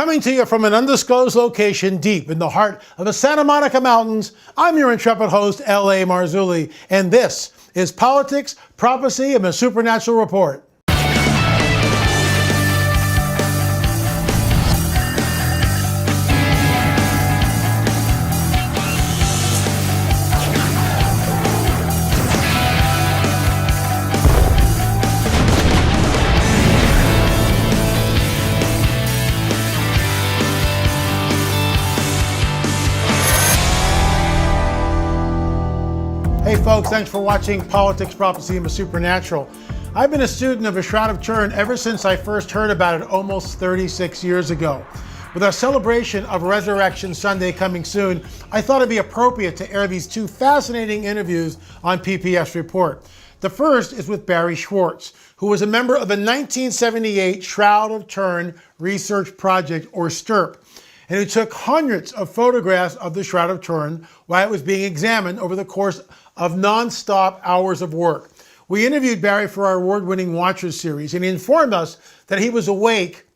Coming to you from an undisclosed location deep in the heart of the Santa Monica Mountains, I'm your intrepid host, L.A. Marzulli, and this is Politics, Prophecy, and the Supernatural Report. Hey folks, thanks for watching Politics, Prophecy, and the Supernatural. I've been a student of the Shroud of Turin ever since I first heard about it almost 36 years ago. With our celebration of Resurrection Sunday coming soon, I thought it'd be appropriate to air these two fascinating interviews on PPS Report. The first is with Barry Schwartz, who was a member of the 1978 Shroud of Turin Research Project, or STURP, and who took hundreds of photographs of the Shroud of Turin while it was being examined over the course of non-stop hours of work. We interviewed Barry for our award-winning Watchers series, and he informed us that he was awake,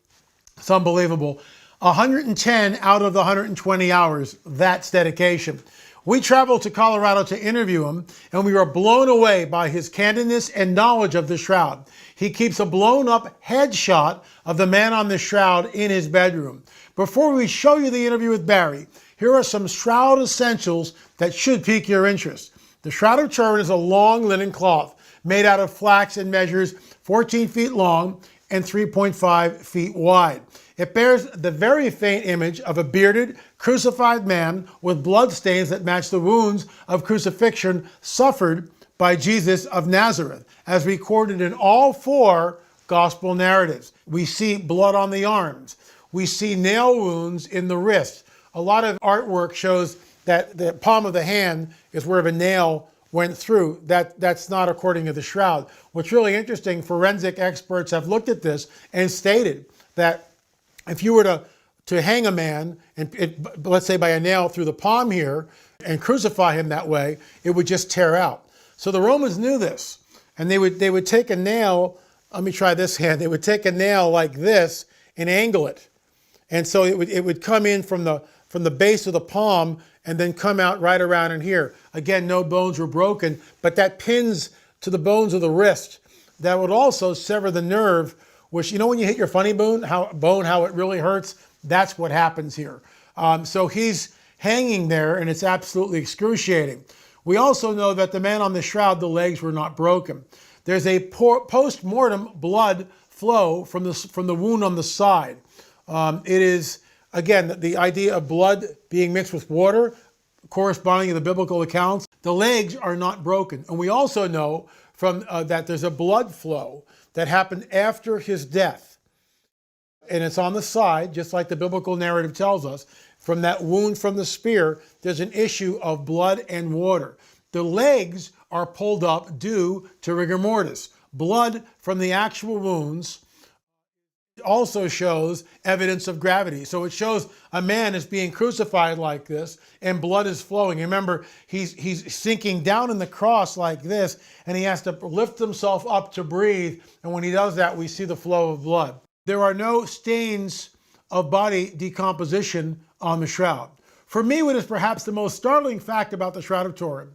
it's unbelievable, 110 out of the 120 hours. That's dedication. We traveled to Colorado to interview him, and we were blown away by his candidness and knowledge of the Shroud. He keeps a blown-up headshot of the man on the Shroud in his bedroom. Before we show you the interview with Barry, here are some Shroud essentials that should pique your interest. The Shroud of Turin is a long linen cloth made out of flax and measures 14 feet long and 3.5 feet wide. It bears the very faint image of a bearded, crucified man with blood stains that match the wounds of crucifixion suffered by Jesus of Nazareth, as recorded in all four gospel narratives. We see blood on the arms. We see nail wounds in the wrists. A lot of artwork shows that the palm of the hand is where a nail went through. That's not according to the Shroud. What's really interesting, forensic experts have looked at this and stated that if you were to hang a man, and let's say by a nail through the palm here, and crucify him that way, it would just tear out. So the Romans knew this, and they would take a nail, let me try this hand, they would take a nail like this and angle it. And so it would come in from the base of the palm and then come out right around in here. Again, no bones were broken, but that pins to the bones of the wrist. That would also sever the nerve, which, you know when you hit your funny bone, how it really hurts? That's what happens here. So he's hanging there, and it's absolutely excruciating. We also know that the man on the Shroud, the legs were not broken. There's a post-mortem blood flow from the wound on the side. It is, again, the idea of blood being mixed with water, corresponding to the biblical accounts. The legs are not broken. And we also know from that there's a blood flow that happened after his death. And it's on the side, just like the biblical narrative tells us. From that wound from the spear, there's an issue of blood and water. The legs are pulled up due to rigor mortis. Blood from the actual wounds also shows evidence of gravity. So it shows a man is being crucified like this and blood is flowing. Remember, he's sinking down in the cross like this, and he has to lift himself up to breathe. And when he does that, we see the flow of blood. There are no stains of body decomposition on the Shroud. For me, what is perhaps the most startling fact about the Shroud of Turin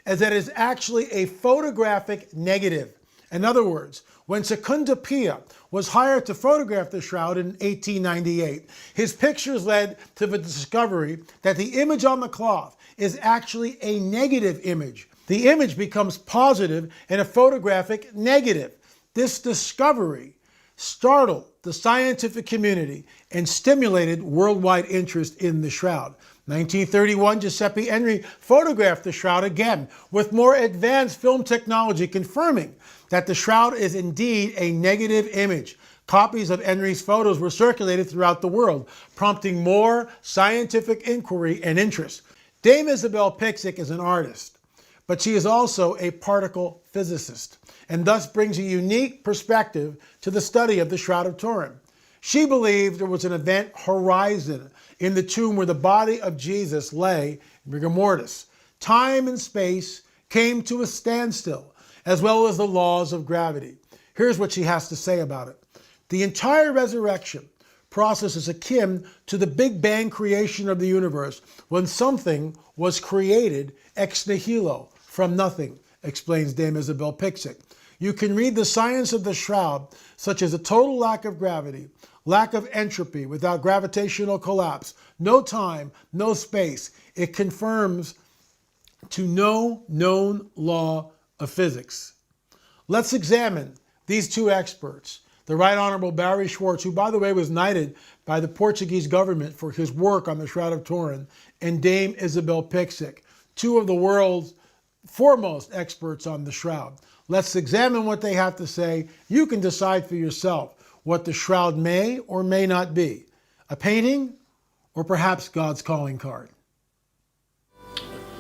is that it is actually a photographic negative. In other words, when Secunda Pia was hired to photograph the Shroud in 1898, his pictures led to the discovery that the image on the cloth is actually a negative image. The image becomes positive and a photographic negative. This discovery startled the scientific community and stimulated worldwide interest in the Shroud. 1931, Giuseppe Enri photographed the Shroud again with more advanced film technology, confirming that the Shroud is indeed a negative image. Copies of Enri's photos were circulated throughout the world, prompting more scientific inquiry and interest. Dame Isabel Pixick is an artist, but she is also a particle physicist, and thus brings a unique perspective to the study of the Shroud of Turin. She believed there was an event horizon in the tomb where the body of Jesus lay in rigor mortis. Time and space came to a standstill, as well as the laws of gravity. Here's what she has to say about it. The entire resurrection process is akin to the Big Bang creation of the universe, when something was created ex nihilo, from nothing, explains Dame Isabel Pixick. You can read the science of the shroud, such as a total lack of gravity, lack of entropy without gravitational collapse, no time, no space. It confirms to no known law of physics. Let's examine these two experts, the Right Honorable Barry Schwartz, who, by the way, was knighted by the Portuguese government for his work on the Shroud of Turin, and Dame Isabel Pixick, two of the world's foremost experts on the shroud. Let's examine what they have to say. You can decide for yourself what the shroud may or may not be. A painting, or perhaps God's calling card.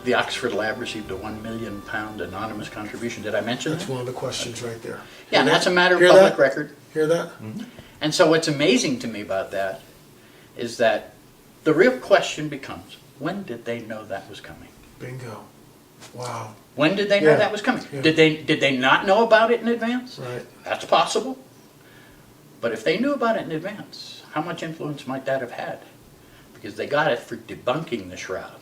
The Oxford Lab received a £1 million anonymous contribution. Did I mention that? That's one of the questions right there. Yeah, and that's a matter of public record. Hear that? Mm-hmm. And so what's amazing to me about that is that the real question becomes, when did they know that was coming? Bingo. Wow. When did they know that was coming? Yeah. Did they not know about it in advance? Right. That's possible. But if they knew about it in advance, how much influence might that have had? Because they got it for debunking the shroud.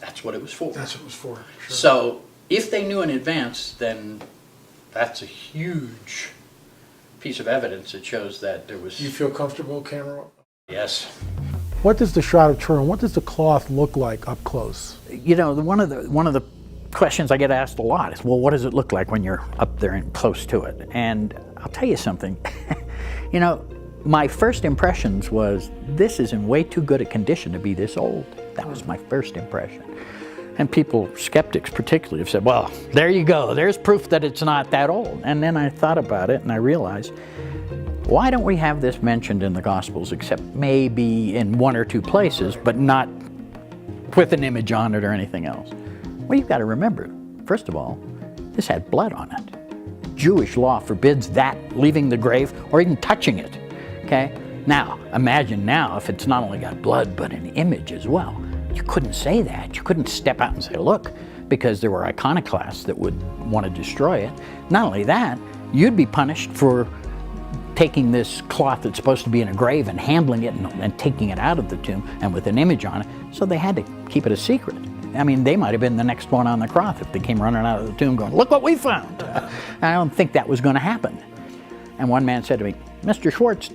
That's what it was for. That's what it was for. Sure. So if they knew in advance, then that's a huge piece of evidence that shows that there was... You feel comfortable, camera? Yes. What does the Shroud of Turin, what does the cloth look like up close? You know, one of the questions I get asked a lot is, well, what does it look like when you're up there and close to it? And I'll tell you something. You know, my first impressions was, this is in way too good a condition to be this old. That was my first impression. And people, skeptics particularly, have said, well, there you go. There's proof that it's not that old. And then I thought about it and I realized, why don't we have this mentioned in the Gospels, except maybe in one or two places, but not with an image on it or anything else? Well, you've got to remember, first of all, this had blood on it. Jewish law forbids that, leaving the grave or even touching it, okay? Now, imagine now if it's not only got blood, but an image as well. You couldn't say that. You couldn't step out and say, look, because there were iconoclasts that would want to destroy it. Not only that, you'd be punished for taking this cloth that's supposed to be in a grave and handling it and taking it out of the tomb and with an image on it. So they had to keep it a secret. I mean, they might have been the next one on the cross if they came running out of the tomb going, look what we found. I don't think that was going to happen. And one man said to me, Mr. Schwartz,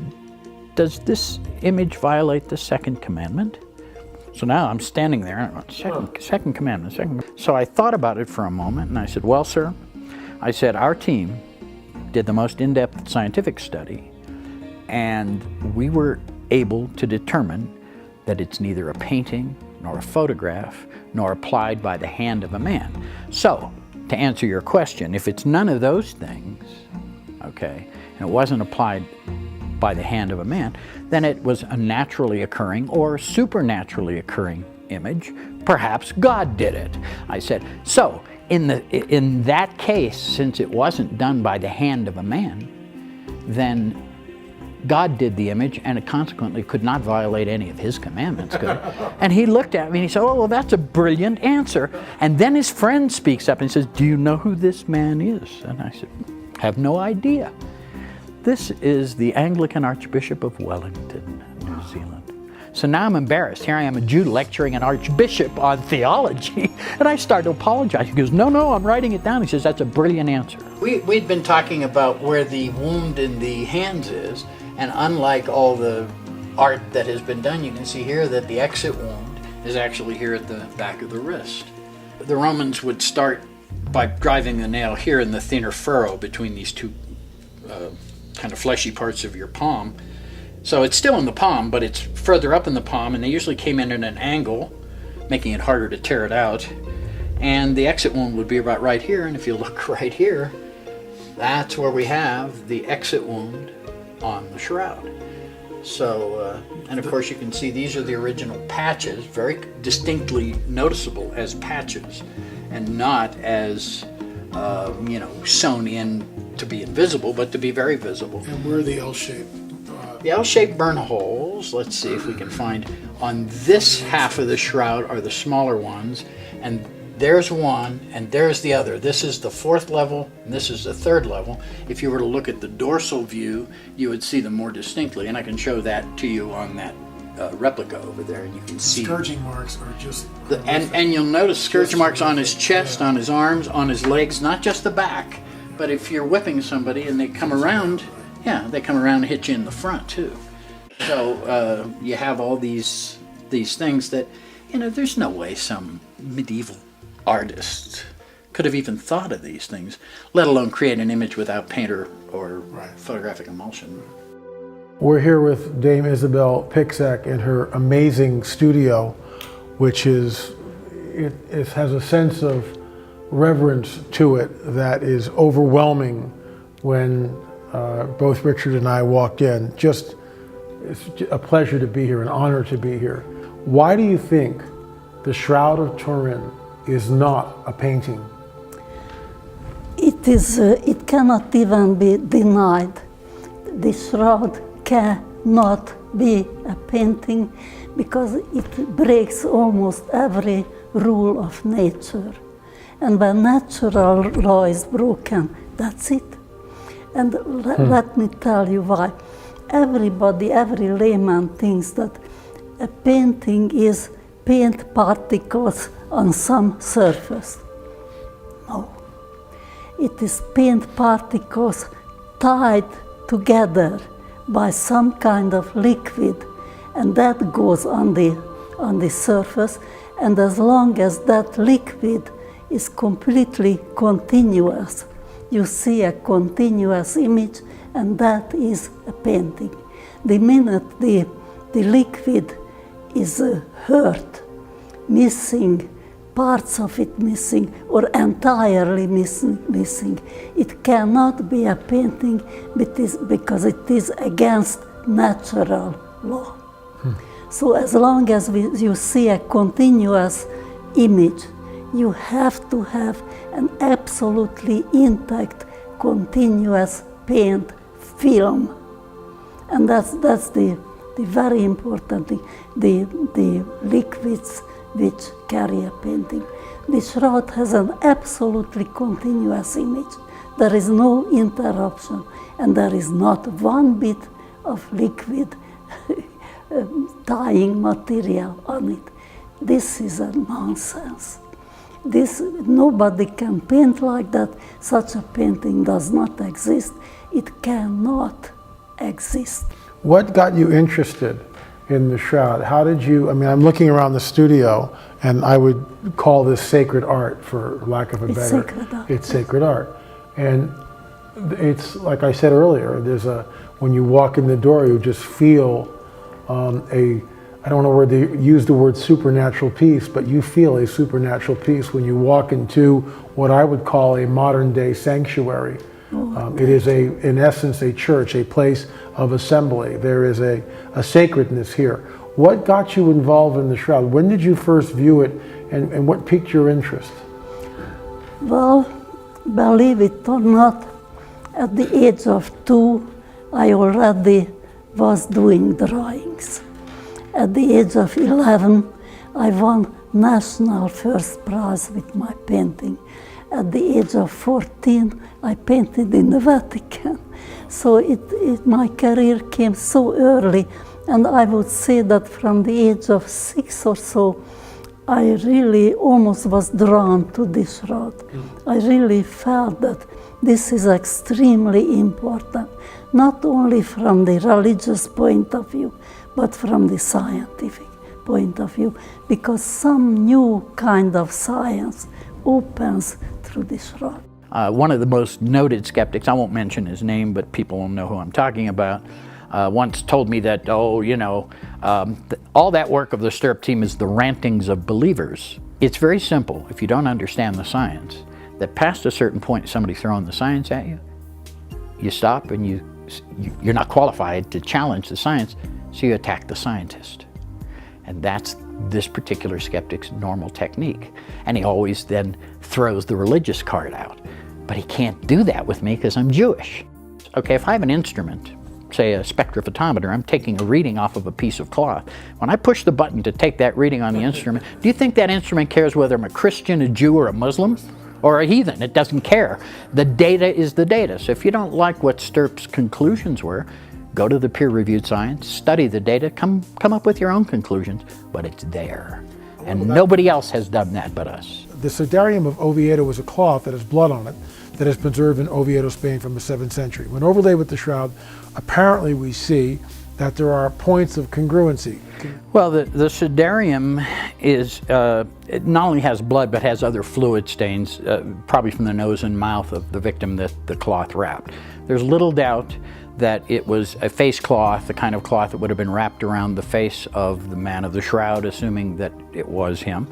does this image violate the second commandment? So now I'm standing there, second commandment. So I thought about it for a moment and I said, well, sir, I said, our team did the most in-depth scientific study and we were able to determine that it's neither a painting nor a photograph nor applied by the hand of a man. So, to answer your question, if it's none of those things, okay, and it wasn't applied by the hand of a man, then it was a naturally occurring or supernaturally occurring image. Perhaps God did it. I said, so in that case, since it wasn't done by the hand of a man, then God did the image and it consequently could not violate any of his commandments. And he looked at me and he said, oh, well, that's a brilliant answer. And then his friend speaks up and says, do you know who this man is? And I said, have no idea. This is the Anglican Archbishop of Wellington, New Zealand. So now I'm embarrassed. Here I am, a Jew, lecturing an archbishop on theology. And I start to apologize. He goes, no, I'm writing it down. He says, that's a brilliant answer. We'd been talking about where the wound in the hands is. And unlike all the art that has been done, you can see here that the exit wound is actually here at the back of the wrist. The Romans would start by driving the nail here in the thinner furrow between these two kind of fleshy parts of your palm. So it's still in the palm, but it's further up in the palm, and they usually came in at an angle, making it harder to tear it out. And the exit wound would be about right here, and if you look right here, that's where we have the exit wound on the shroud. So, and of course you can see these are the original patches, very distinctly noticeable as patches, and not as, sewn in to be invisible, but to be very visible. And where are the L-shaped? The L-shaped burn holes, let's see if we can find, on this half of the shroud are the smaller ones, and there's one and there's the other. This is the fourth level and this is the third level. If you were to look at the dorsal view, you would see them more distinctly, and I can show that to you on that replica over there, and you can see Scourging marks are just and you'll notice scourge marks on his chest, on his arms, on his legs, not just the back, but if you're whipping somebody and they come around, they come around and hit you in the front too. So you have all these things that, there's no way some medieval artist could have even thought of these things, let alone create an image without paint or photographic emulsion. We're here with Dame Isabel Pixek in her amazing studio, which is, it has a sense of reverence to it that is overwhelming when both Richard and I walk in. It's a pleasure to be here, an honor to be here. Why do you think the Shroud of Turin is not a painting? It cannot even be denied. The shroud cannot be a painting because it breaks almost every rule of nature. And when natural law is broken, that's it. And let me tell you why. Everybody, every layman thinks that a painting is paint particles on some surface. No. It is paint particles tied together by some kind of liquid, and that goes on the surface, and as long as that liquid is completely continuous, you see a continuous image, and that is a painting. The minute the liquid is hurt, missing, parts of it missing, or entirely missing, it cannot be a painting because it is against natural law. So as long as you see a continuous image, you have to have an absolutely intact, continuous paint film. And that's the very important thing, the liquids which carry a painting. The shroud has an absolutely continuous image. There is no interruption, and there is not one bit of liquid tying material on it. This is a nonsense. Nobody can paint like that. Such a painting does not exist. It cannot exist. What got you interested in the shroud? How did you, I'm looking around the studio, and I would call this sacred art, for lack of a better. Sacred art. It's sacred art. And it's, like I said earlier, when you walk in the door, you just feel I don't know where they use the word supernatural peace, but you feel a supernatural peace when you walk into what I would call a modern day sanctuary. It is in essence a church, a place of assembly. There is a sacredness here. What got you involved in the shroud? When did you first view it, and what piqued your interest? Well, believe it or not, at the age of 2, I already was doing drawings. At the age of 11, I won national first prize with my painting. At the age of 14, I painted in the Vatican. So my career came so early, and I would say that from the age of 6 or so, I really almost was drawn to this shroud. I really felt that this is extremely important, not only from the religious point of view, but from the scientific point of view, because some new kind of science opens through this shroud. One of the most noted skeptics, I won't mention his name, but people will know who I'm talking about, once told me that, all that work of the stirrup team is the rantings of believers. It's very simple. If you don't understand the science, that past a certain point, somebody throwing the science at you, you stop and you're not qualified to challenge the science, so you attack the scientist. And that's this particular skeptic's normal technique. And he always then throws the religious card out. But he can't do that with me because I'm Jewish. Okay, if I have an instrument say, a spectrophotometer. I'm taking a reading off of a piece of cloth. When I push the button to take that reading on the instrument, do you think that instrument cares whether I'm a Christian, a Jew, or a Muslim, or a heathen? It doesn't care. The data is the data. So if you don't like what Stirp's conclusions were, go to the peer-reviewed science, study the data, come up with your own conclusions, but it's there. And nobody else has done that but us. The Sudarium of Oviedo was a cloth that has blood on it that is preserved in Oviedo, Spain from the 7th century. When overlaid with the shroud, apparently we see that there are points of congruency. Well, the Sudarium is, it not only has blood, but has other fluid stains, probably from the nose and mouth of the victim that the cloth wrapped. There's little doubt that it was a face cloth, the kind of cloth that would have been wrapped around the face of the man of the shroud, assuming that it was him.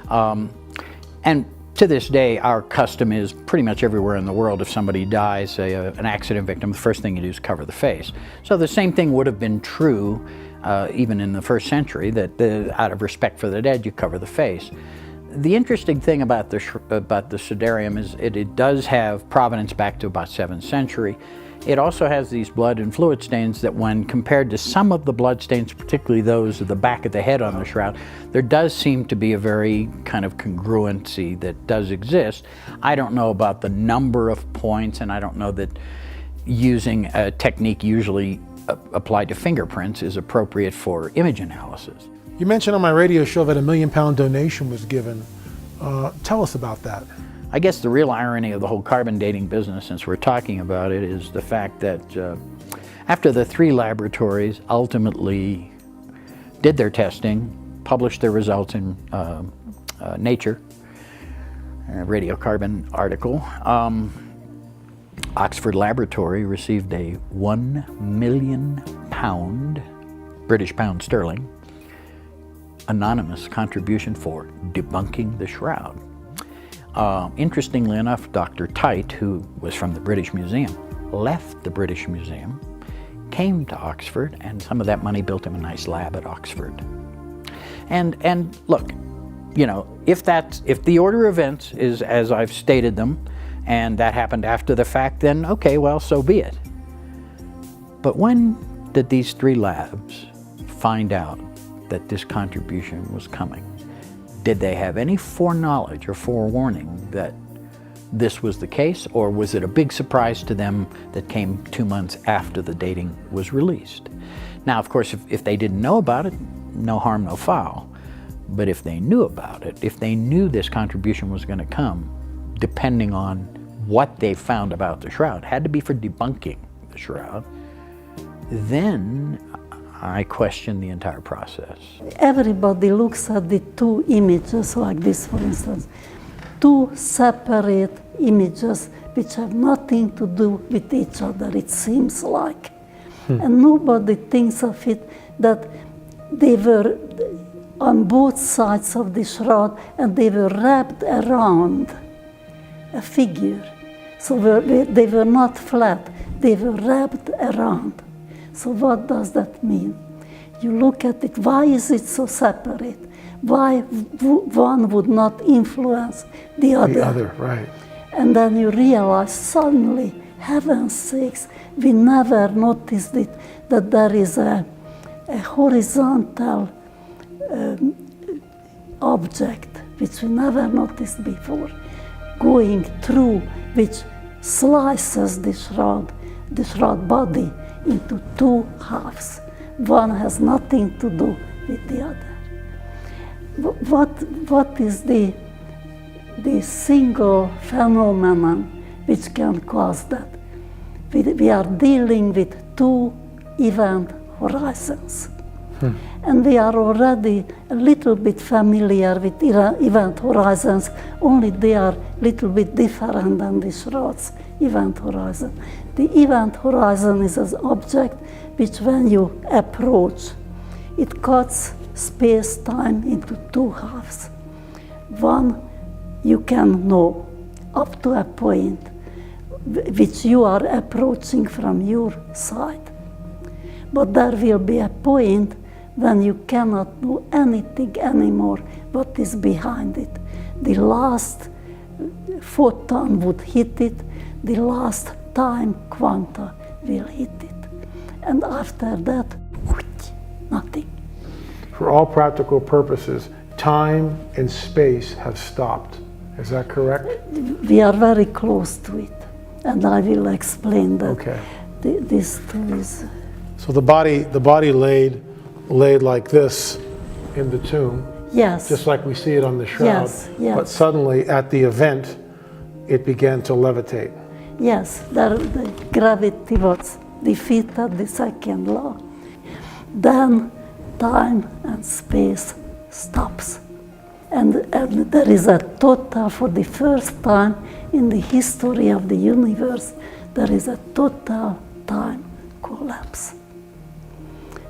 And to this day, our custom is pretty much everywhere in the world, if somebody dies, say an accident victim, the first thing you do is cover the face. So the same thing would have been true even in the 1st century, that out of respect for the dead, you cover the face. The interesting thing about the Sudarium is it does have provenance back to about 7th century. It also has these blood and fluid stains that, when compared to some of the blood stains, particularly those of the back of the head on the shroud, there does seem to be a very kind of congruency that does exist. I don't know about the number of points, and I don't know that using a technique usually applied to fingerprints is appropriate for image analysis. You mentioned on my radio show that a £1 million donation was given. Tell us about that. I guess the real irony of the whole carbon dating business, since we're talking about it, is the fact that after the 3 laboratories ultimately did their testing, published their results in Nature, a radiocarbon article, Oxford Laboratory received a £1 million, British pound sterling, anonymous contribution for debunking the shroud. Interestingly enough, Dr. Tite, who was from the British Museum, left the British Museum, came to Oxford, and some of that money built him a nice lab at Oxford. And look, you know, if the order of events is as I've stated them, and that happened after the fact, then okay, well, so be it. But when did these 3 labs find out that this contribution was coming? Did they have any foreknowledge or forewarning that this was the case, or was it a big surprise to them that came 2 months after the dating was released? Now, of course, if they didn't know about it, no harm, no foul. But if they knew about it, if they knew this contribution was going to come, depending on what they found about the shroud, had to be for debunking the shroud, then I question the entire process. Everybody looks at the 2 images like this, for instance. 2 separate images which have nothing to do with each other, it seems like. And nobody thinks of it that they were on both sides of the shroud and they were wrapped around a figure. So they were not flat, they were wrapped around. So what does that mean? You look at it, why is it so separate? Why one would not influence the other? The other, right. And then you realize suddenly, heaven's sakes, we never noticed it, that there is a horizontal object, which we never noticed before, going through, which slices the shroud body into 2 halves. One has nothing to do with the other. What is the single phenomenon which can cause that? We are dealing with 2 event horizons. And we are already a little bit familiar with event horizons, only they are a little bit different than the shroud's event horizon. The event horizon is an object which, when you approach, it cuts space-time into 2 halves. One you can know up to a point which you are approaching from your side. But there will be a point when you cannot know anything anymore what is behind it. The last photon would hit it, the last time quanta will hit it. and after that, nothing. For all practical purposes, time and space have stopped. Is that correct? We are very close to it, and I will explain that. Okay. This too is. So the body laid like this in the tomb, Yes. just like we see it on the shroud. Yes, yes. But suddenly at the event, it began to levitate. Yes, the gravity was defeated, the second law. Then time and space stops. And there is a total, for the first time in the history of the universe, there is a total time collapse.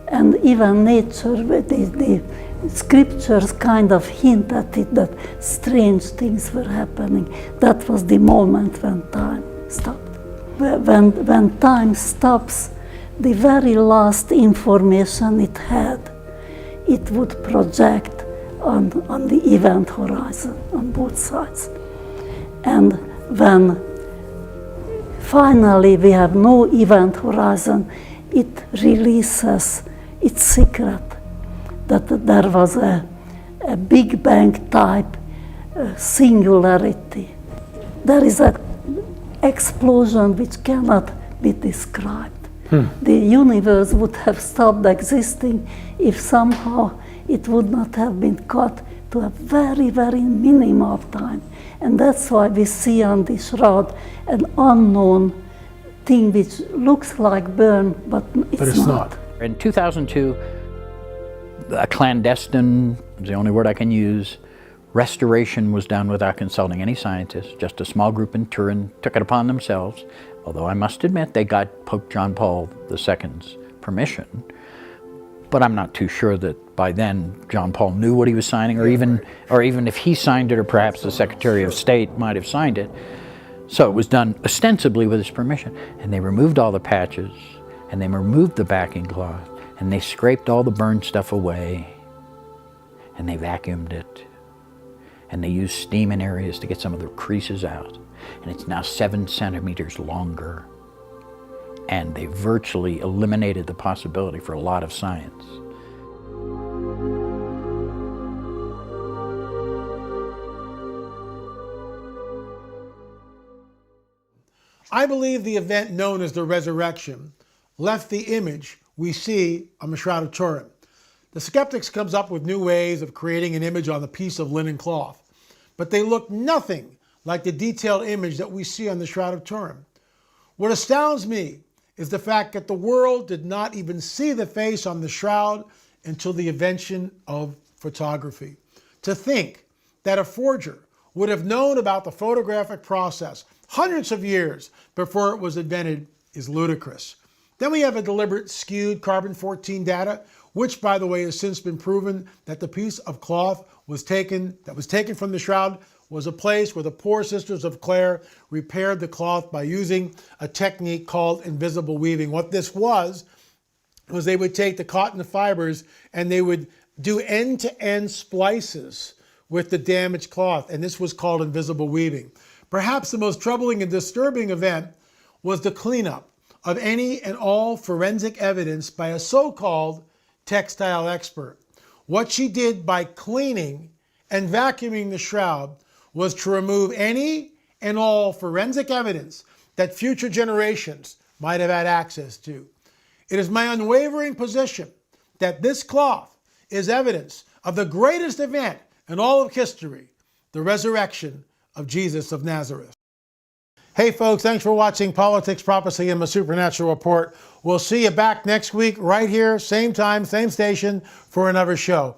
And even nature, the scriptures kind of hint at it, that strange things were happening. That was the moment when time stopped. When time stops, the very last information it had, it would project on the event horizon on both sides. And when finally we have no event horizon, it releases its secret, that there was a Big Bang type singularity. There is an explosion which cannot be described. The universe would have stopped existing if somehow it would not have been cut to a very, very minimum of time. And that's why we see on the shroud an unknown thing which looks like burn, but it's not. In 2002, a clandestine, is the only word I can use, restoration was done without consulting any scientists. Just a small group in Turin took it upon themselves, although I must admit they got Pope John Paul II's permission. But I'm not too sure that by then John Paul knew what he was signing, or even if he signed it, or perhaps the Secretary of State might have signed it. So it was done ostensibly with his permission. And they removed all the patches, and they removed the backing cloth, and they scraped all the burned stuff away, and they vacuumed it, and they used steam in areas to get some of the creases out. And it's now 7 centimeters longer. And they virtually eliminated the possibility for a lot of science. I believe the event known as the resurrection left the image we see on the Shroud of Turin. The skeptics comes up with new ways of creating an image on a piece of linen cloth, but they look nothing like the detailed image that we see on the Shroud of Turin. What astounds me is the fact that the world did not even see the face on the shroud until the invention of photography. To think that a forger would have known about the photographic process hundreds of years before it was invented is ludicrous. Then we have a deliberate skewed carbon-14 data, which, by the way, has since been proven that the piece of cloth that was taken from the shroud was a place where the poor sisters of Clare repaired the cloth by using a technique called invisible weaving. What this was they would take the cotton fibers and they would do end-to-end splices with the damaged cloth, and this was called invisible weaving. Perhaps the most troubling and disturbing event was the cleanup of any and all forensic evidence by a so-called textile expert. What she did by cleaning and vacuuming the shroud was to remove any and all forensic evidence that future generations might have had access to. It is my unwavering position that this cloth is evidence of the greatest event in all of history, the resurrection of Jesus of Nazareth. Hey folks, thanks for watching Politics, Prophecy, and the Supernatural Report. We'll see you back next week right here, same time, same station, for another show.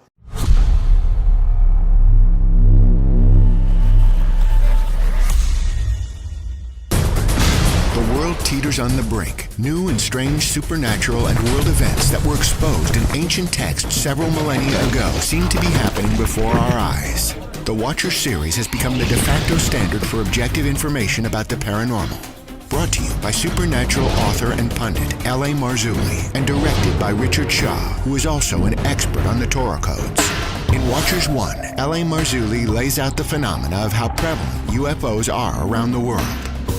Teeters on the brink. New and strange supernatural and world events that were exposed in ancient texts several millennia ago seem to be happening before our eyes. The Watcher series has become the de facto standard for objective information about the paranormal. Brought to you by supernatural author and pundit L.A. Marzulli and directed by Richard Shaw, who is also an expert on the Torah codes. In Watchers 1, L.A. Marzulli lays out the phenomena of how prevalent UFOs are around the world.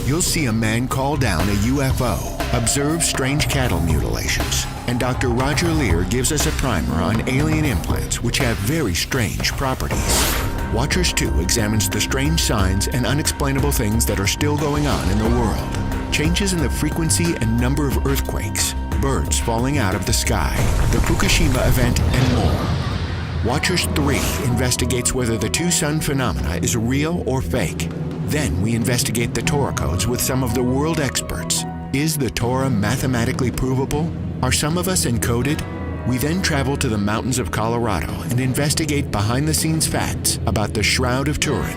You'll see a man call down a UFO observes strange cattle mutilations, and Dr. Roger Lear gives us a primer on alien implants which have very strange properties. Watchers 2 examines the strange signs and unexplainable things that are still going on in the world. Changes in the frequency and number of earthquakes, birds falling out of the sky, the Fukushima event, and more. Watchers 3 investigates whether the two-sun phenomena is real or fake. Then we investigate the Torah codes with some of the world experts. Is the Torah mathematically provable? Are some of us encoded? We then travel to the mountains of Colorado and investigate behind-the-scenes facts about the Shroud of Turin.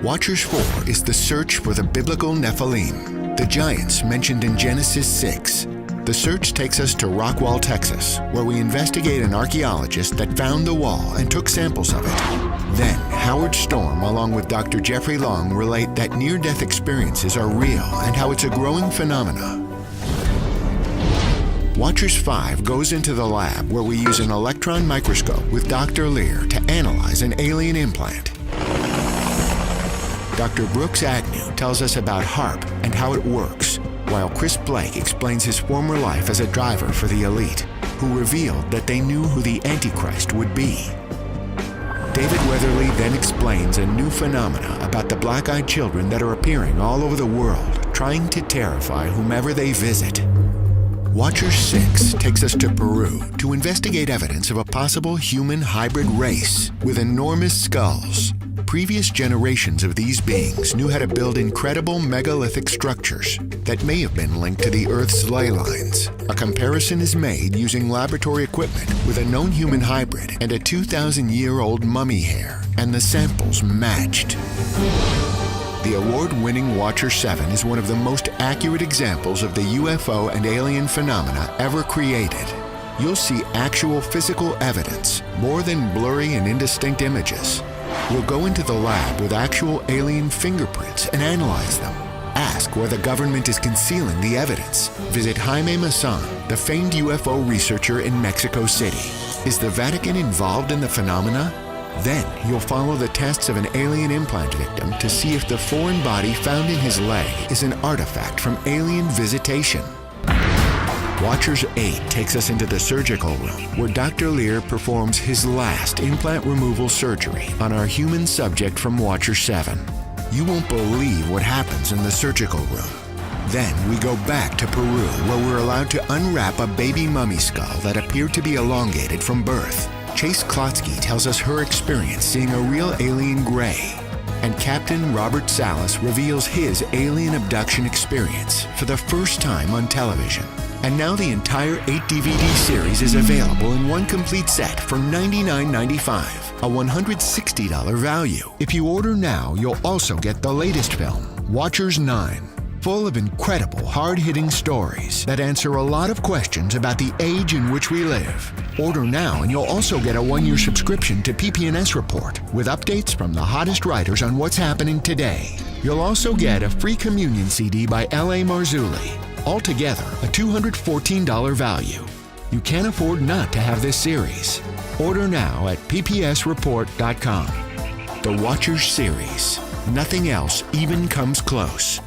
Watchers 4 is the search for the biblical Nephilim, the giants mentioned in Genesis 6. The search takes us to Rockwall, Texas, where we investigate an archaeologist that found the wall and took samples of it. Then, Howard Storm, along with Dr. Jeffrey Long, relate that near-death experiences are real and how it's a growing phenomena. Watchers 5 goes into the lab where we use an electron microscope with Dr. Lear to analyze an alien implant. Dr. Brooks Agnew tells us about HARP and how it works, while Chris Blake explains his former life as a driver for the elite, who revealed that they knew who the Antichrist would be. David Weatherly then explains a new phenomena about the black-eyed children that are appearing all over the world, trying to terrify whomever they visit. Watcher 6 takes us to Peru to investigate evidence of a possible human hybrid race with enormous skulls. Previous generations of these beings knew how to build incredible megalithic structures that may have been linked to the Earth's ley lines. A comparison is made using laboratory equipment with a known human hybrid and a 2,000-year-old mummy hair, and the samples matched. The award-winning Watcher 7 is one of the most accurate examples of the UFO and alien phenomena ever created. You'll see actual physical evidence, more than blurry and indistinct images. We'll go into the lab with actual alien fingerprints and analyze them. Ask where the government is concealing the evidence. Visit Jaime Maussan, the famed UFO researcher in Mexico City. Is the Vatican involved in the phenomena? Then you'll follow the tests of an alien implant victim to see if the foreign body found in his leg is an artifact from alien visitation. Watchers 8 takes us into the surgical room where Dr. Lear performs his last implant removal surgery on our human subject from Watcher 7. You won't believe what happens in the surgical room. Then we go back to Peru where we're allowed to unwrap a baby mummy skull that appeared to be elongated from birth. Chase Klotsky tells us her experience seeing a real alien gray. And Captain Robert Salas reveals his alien abduction experience for the first time on television. And now the entire 8-DVD series is available in one complete set for $99.95, a $160 value. If you order now, you'll also get the latest film, Watchers 9, full of incredible, hard-hitting stories that answer a lot of questions about the age in which we live. Order now and you'll also get a 1-year subscription to PPNS Report with updates from the hottest writers on what's happening today. You'll also get a free communion CD by L.A. Marzulli. Altogether, a $214 value. You can't afford not to have this series. Order now at ppsreport.com. The Watchers series. Nothing else even comes close.